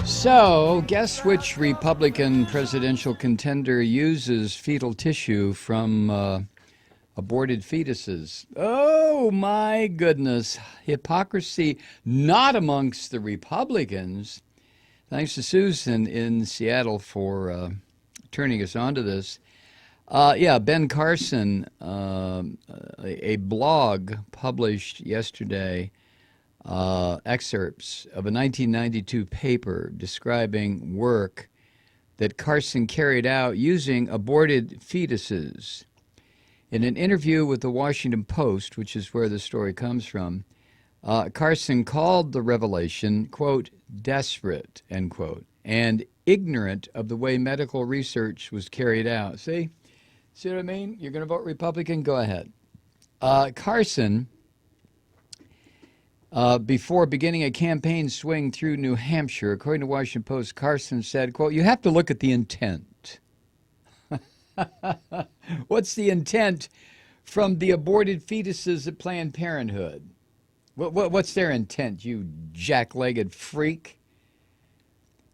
So, guess which Republican presidential contender uses fetal tissue from aborted fetuses? Oh my goodness. Hypocrisy not amongst the Republicans. Thanks to Susan in Seattle for turning us on to this. Yeah, Ben Carson, a blog published yesterday, excerpts of a 1992 paper describing work that Carson carried out using aborted fetuses. In an interview with the Washington Post, which is where the story comes from, Carson called the revelation, quote, desperate, end quote, and ignorant of the way medical research was carried out. See what I mean? You're going to vote Republican? Go ahead. Carson, before beginning a campaign swing through New Hampshire, according to Washington Post, Carson said, quote, you have to look at the intent. What's the intent from the aborted fetuses at Planned Parenthood? What's their intent, you jack-legged freak?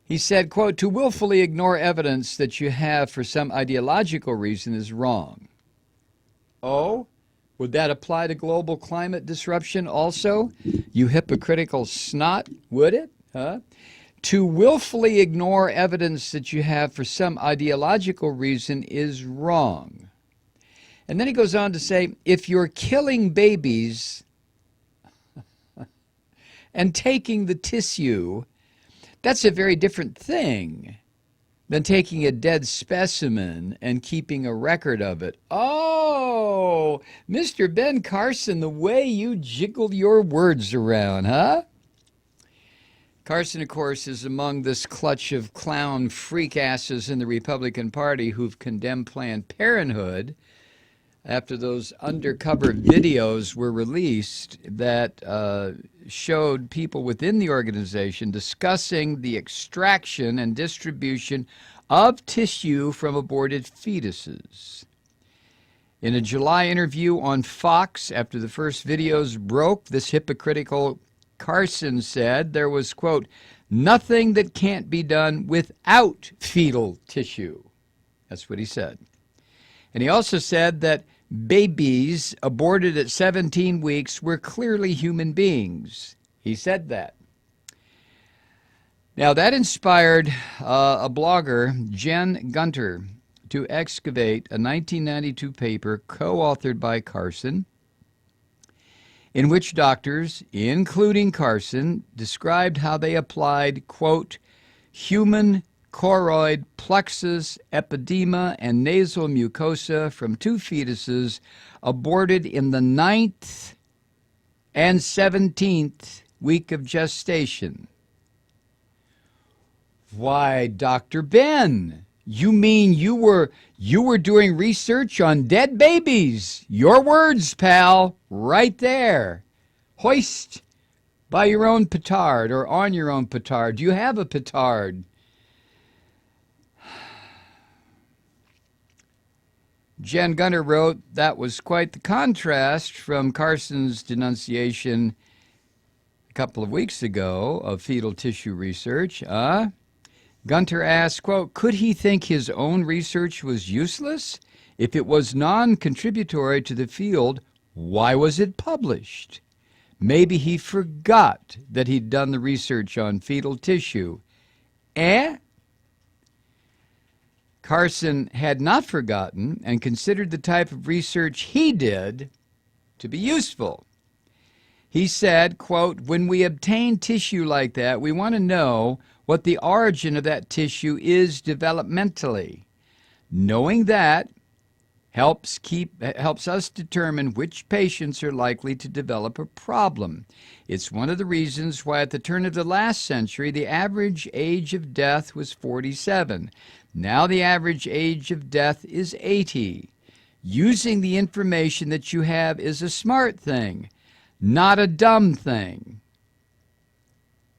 He said, quote, to willfully ignore evidence that you have for some ideological reason is wrong. Oh? Would that apply to global climate disruption also? You hypocritical snot, would it? Huh? To willfully ignore evidence that you have for some ideological reason is wrong. And then he goes on to say, if you're killing babies and taking the tissue, that's a very different thing than taking a dead specimen and keeping a record of it. Oh, Mr. Ben Carson, the way you jiggle your words around, huh? Carson, of course, is among this clutch of clown freak asses in the Republican Party who've condemned Planned Parenthood after those undercover videos were released that showed people within the organization discussing the extraction and distribution of tissue from aborted fetuses. In a July interview on Fox, after the first videos broke, this hypocritical Carson said there was, quote, nothing that can't be done without fetal tissue. That's what he said. And he also said that babies aborted at 17 weeks were clearly human beings. He said that. Now, that inspired a blogger, Jen Gunter, to excavate a 1992 paper co-authored by Carson, in which doctors, including Carson, described how they applied, quote, human choroid plexus, epididyma, and nasal mucosa from two fetuses aborted in the 9th and 17th week of gestation. Why, Dr. Ben, you mean you were doing research on dead babies? Your words, pal, right there. Hoist by your own petard or on your own petard. Do you have a petard? Jen Gunter wrote, that was quite the contrast from Carson's denunciation a couple of weeks ago of fetal tissue research. Gunter asked, quote, could he think his own research was useless? If it was non-contributory to the field, why was it published? Maybe he forgot that he'd done the research on fetal tissue. Carson had not forgotten and considered the type of research he did to be useful. He said, quote, when we obtain tissue like that, we want to know what the origin of that tissue is developmentally. Knowing that helps us determine which patients are likely to develop a problem. It's one of the reasons why at the turn of the last century, the average age of death was 47. Now the average age of death is 80. Using the information that you have is a smart thing, not a dumb thing.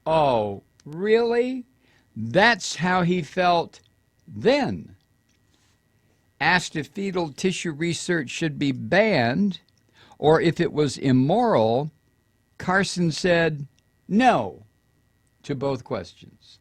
Oh, really? That's how he felt then. Asked if fetal tissue research should be banned or if it was immoral, Carson said no to both questions.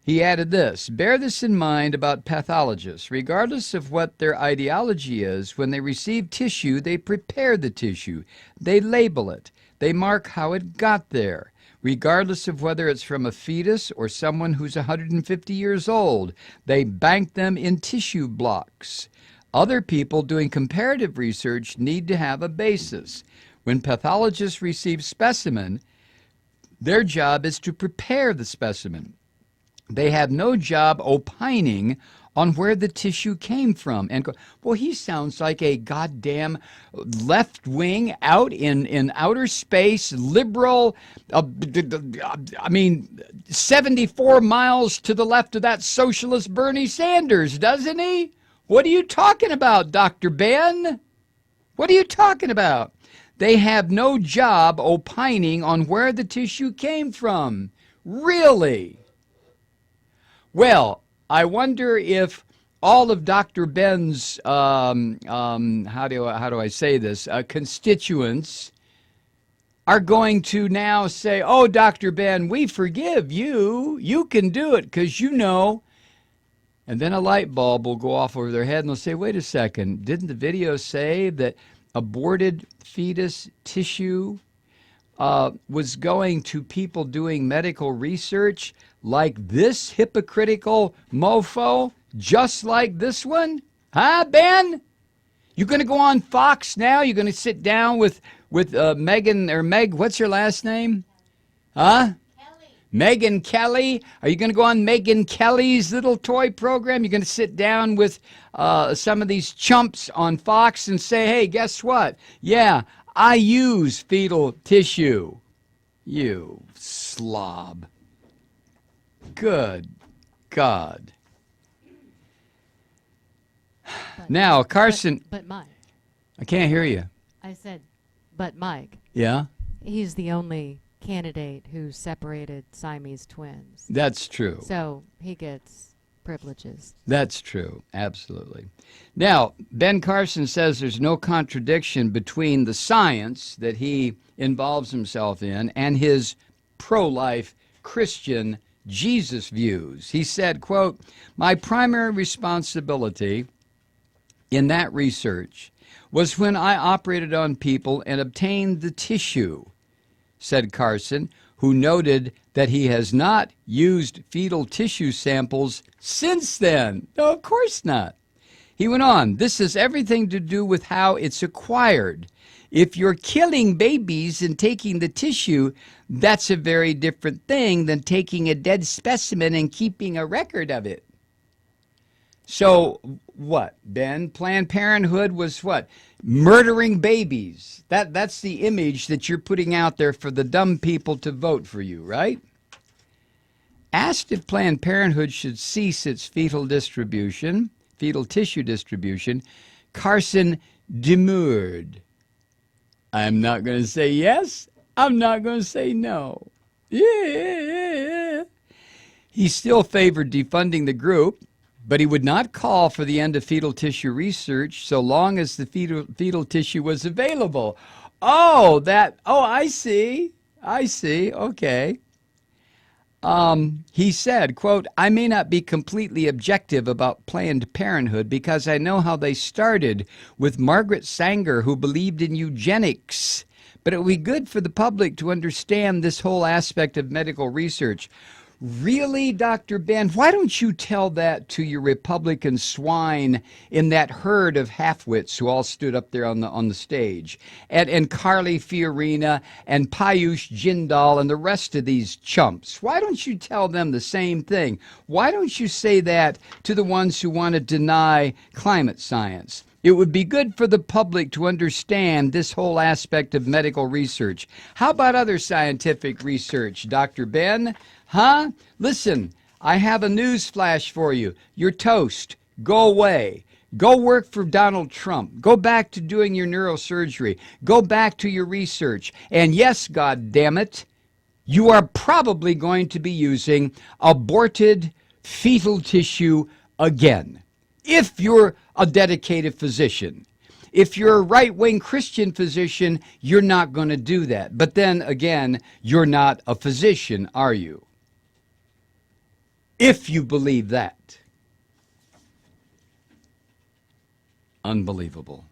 He added this: bear this in mind about pathologists. Regardless of what their ideology is, when they receive tissue, they prepare the tissue. They label it. They mark how it got there. Regardless of whether it's from a fetus or someone who's 150 years old, they bank them in tissue blocks. Other people doing comparative research need to have a basis. When pathologists receive specimen, their job is to prepare the specimen. They have no job opining on where the tissue came from. And go, well, he sounds like a goddamn left wing, out in outer space, liberal, 74 miles to the left of that socialist Bernie Sanders, doesn't he? What are you talking about, Dr. Ben? What are you talking about? They have no job opining on where the tissue came from. Really? Well, I wonder if all of Dr. Ben's, how do I say this, constituents are going to now say, oh, Dr. Ben, we forgive you. You can do it because you know. And then a light bulb will go off over their head and they'll say, wait a second, didn't the video say that aborted fetus tissue was going to people doing medical research like this hypocritical mofo, just like this one? Huh, Ben? You going to go on Fox now? You're going to sit down with Megan, or Meg, what's her last name? Huh? Megyn Kelly. Are you going to go on Megyn Kelly's little toy program? You're going to sit down with some of these chumps on Fox and say, hey, guess what? Yeah, I use fetal tissue. You slob. Good God. Now, Carson. But Mike. I can't hear you. I said, but Mike. Yeah? He's the only candidate who separated Siamese twins. That's true. So he gets privileges. That's true. Absolutely. Now, Ben Carson says there's no contradiction between the science that he involves himself in and his pro-life Christian Jesus views. He said, quote, my primary responsibility in that research was when I operated on people and obtained the tissue, said Carson, who noted that he has not used fetal tissue samples since then. No, of course not. He went on, this has everything to do with how it's acquired. If you're killing babies and taking the tissue, that's a very different thing than taking a dead specimen and keeping a record of it. So what, Ben? Planned Parenthood was what? Murdering babies. That's the image that you're putting out there for the dumb people to vote for you, right? Asked if Planned Parenthood should cease its fetal tissue distribution, Carson demurred. I'm not going to say yes. I'm not going to say no. Yeah. He still favored defunding the group, but he would not call for the end of fetal tissue research so long as the fetal tissue was available. I see. Okay. He said, quote, I may not be completely objective about Planned Parenthood because I know how they started with Margaret Sanger, who believed in eugenics. But it would be good for the public to understand this whole aspect of medical research. Really, Dr. Ben, why don't you tell that to your Republican swine in that herd of half-wits who all stood up there on the stage, and Carly Fiorina and Piyush Jindal and the rest of these chumps? Why don't you tell them the same thing? Why don't you say that to the ones who want to deny climate science? It would be good for the public to understand this whole aspect of medical research. How about other scientific research, Dr. Ben? Huh? Listen, I have a news flash for you. You're toast. Go away. Go work for Donald Trump. Go back to doing your neurosurgery. Go back to your research. And yes, God damn it, you are probably going to be using aborted fetal tissue again. If you're a dedicated physician. If you're a right-wing Christian physician, you're not going to do that. But then again, you're not a physician, are you? If you believe that. Unbelievable.